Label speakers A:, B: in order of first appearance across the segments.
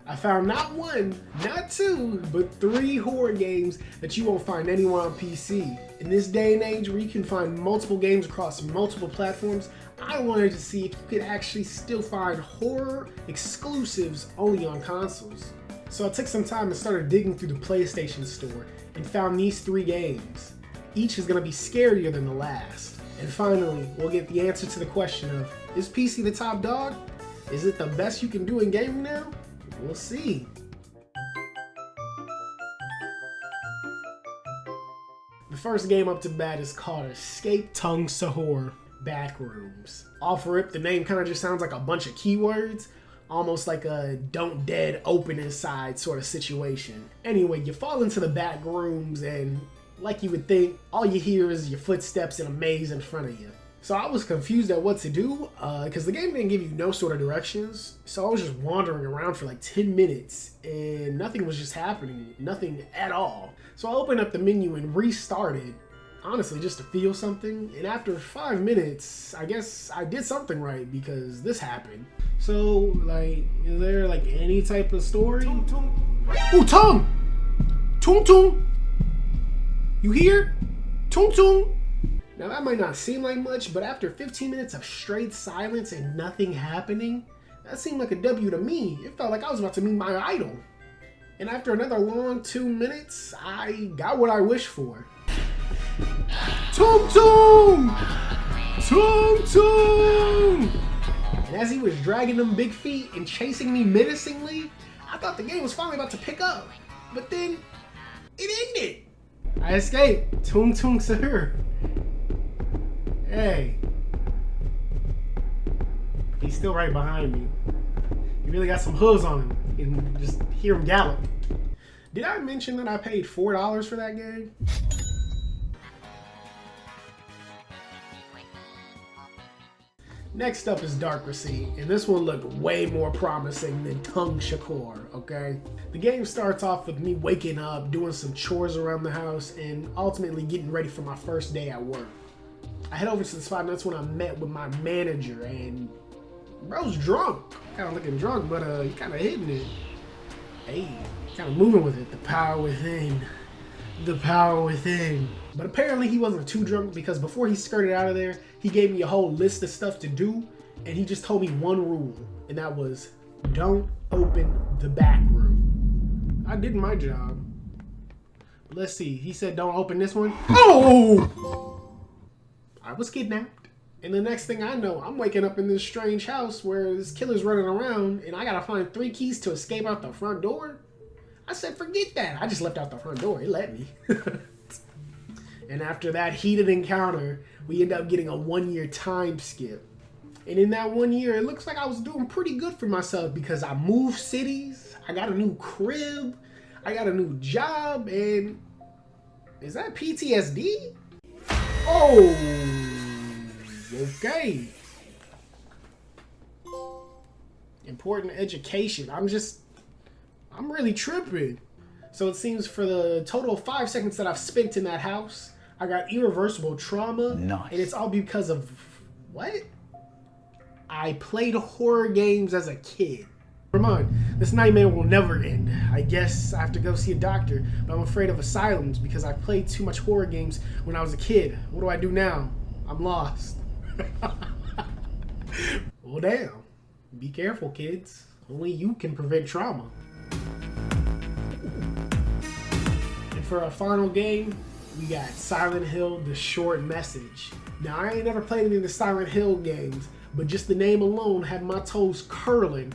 A: I found not one, not two, but 3 horror games that you won't find anywhere on PC. In this day and age where you can find multiple games across multiple platforms, I wanted to see if you could actually still find horror exclusives only on consoles. So I took some time and started digging through the PlayStation Store and found these 3 games. Each is going to be scarier than the last. And finally, we'll get the answer to the question of, is PC the top dog? Is it the best you can do in gaming now? We'll see. The first game up to bat is called Escape Tung Sahur Backrooms. Off rip, the name kind of just sounds like a bunch of keywords, almost like a don't dead open inside sort of situation. Anyway, you fall into the back rooms and like you would think, all you hear is your footsteps in a maze in front of you. So I was confused at what to do because the game didn't give you no sort of directions. So I was just wandering around for like 10 minutes and nothing was just happening, nothing at all. So I opened up the menu and restarted, honestly just to feel something. And after 5 minutes, I guess I did something right because this happened. So like, is there like any type of story? Tung Tung. Ooh, Tung! Tung Tung! You hear? Tung Tung! Now that might not seem like much, but after 15 minutes of straight silence and nothing happening, that seemed like a W to me. It felt like I was about to meet my idol. And after another long 2 minutes, I got what I wished for. Tung Tung! Tung Tung! And as he was dragging them big feet and chasing me menacingly, I thought the game was finally about to pick up. But then, it ended. I escaped. Tung Tung Sahur. Hey. He's still right behind me. He really got some hooves on him. You can just hear him gallop. Did I mention that I paid $4 for that game? Next up is Dark Receipt, and this one looked way more promising than Tung Shakur, okay? The game starts off with me waking up, doing some chores around the house, and ultimately getting ready for my first day at work. I head over to the spot, and that's when I met with my manager, and bro's drunk. Kind of looking drunk, but he kind of hitting it. Hey, kind of moving with it. The power within. The power within. But apparently he wasn't too drunk because before he skirted out of there, he gave me a whole list of stuff to do, and he just told me one rule, and that was, don't open the back room. I did my job. But let's see, he said don't open this one. Oh! I was kidnapped. And the next thing I know, I'm waking up in this strange house where this killer's running around and I gotta find 3 keys to escape out the front door. I said, forget that. I just left out the front door. It let me. And after that heated encounter, we end up getting a 1-year time skip. And in that 1 year, it looks like I was doing pretty good for myself because I moved cities, I got a new crib, I got a new job, and is that PTSD? Oh, okay. Important education. I'm really tripping. So it seems for the total of 5 seconds that I've spent in that house, I got irreversible trauma. Nice. And it's all because of, what? I played horror games as a kid. Come on, this nightmare will never end. I guess I have to go see a doctor, but I'm afraid of asylums because I played too much horror games when I was a kid. What do I do now? I'm lost. Well, damn. Be careful, kids. Only you can prevent trauma. And for our final game, we got Silent Hill: The Short Message. Now, I ain't never played any of the Silent Hill games, but just the name alone had my toes curling.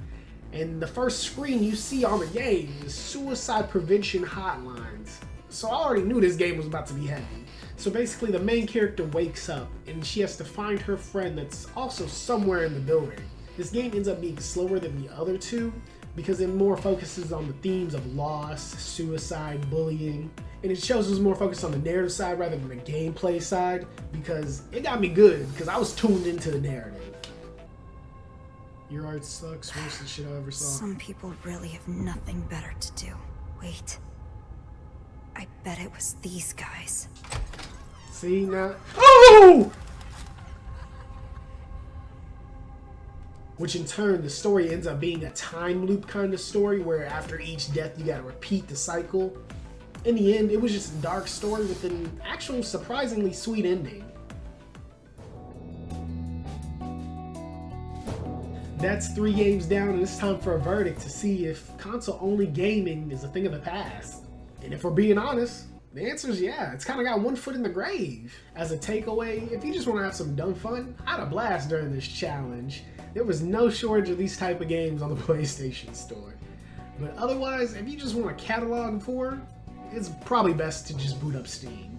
A: And the first screen you see on the game is suicide prevention hotlines. So I already knew this game was about to be heavy. So basically the main character wakes up and she has to find her friend that's also somewhere in the building. This game ends up being slower than the other two because it more focuses on the themes of loss, suicide, bullying, and it shows us more focused on the narrative side rather than the gameplay side because it got me good because I was tuned into the narrative. Your art sucks, worst shit I ever saw.
B: Some people really have nothing better to do. Wait. I bet it was these guys.
A: See, now... Oh! which in turn the story ends up being a time loop kind of story where after each death you gotta repeat the cycle. In the end, it was just a dark story with an actual surprisingly sweet ending. That's 3 games down, and it's time for a verdict to see if console-only gaming is a thing of the past. And if we're being honest, the answer is yeah, it's kind of got one foot in the grave. As a takeaway, if you just want to have some dumb fun, I had a blast during this challenge. There was no shortage of these type of games on the PlayStation Store. But otherwise, if you just want a catalog for, it's probably best to just boot up Steam.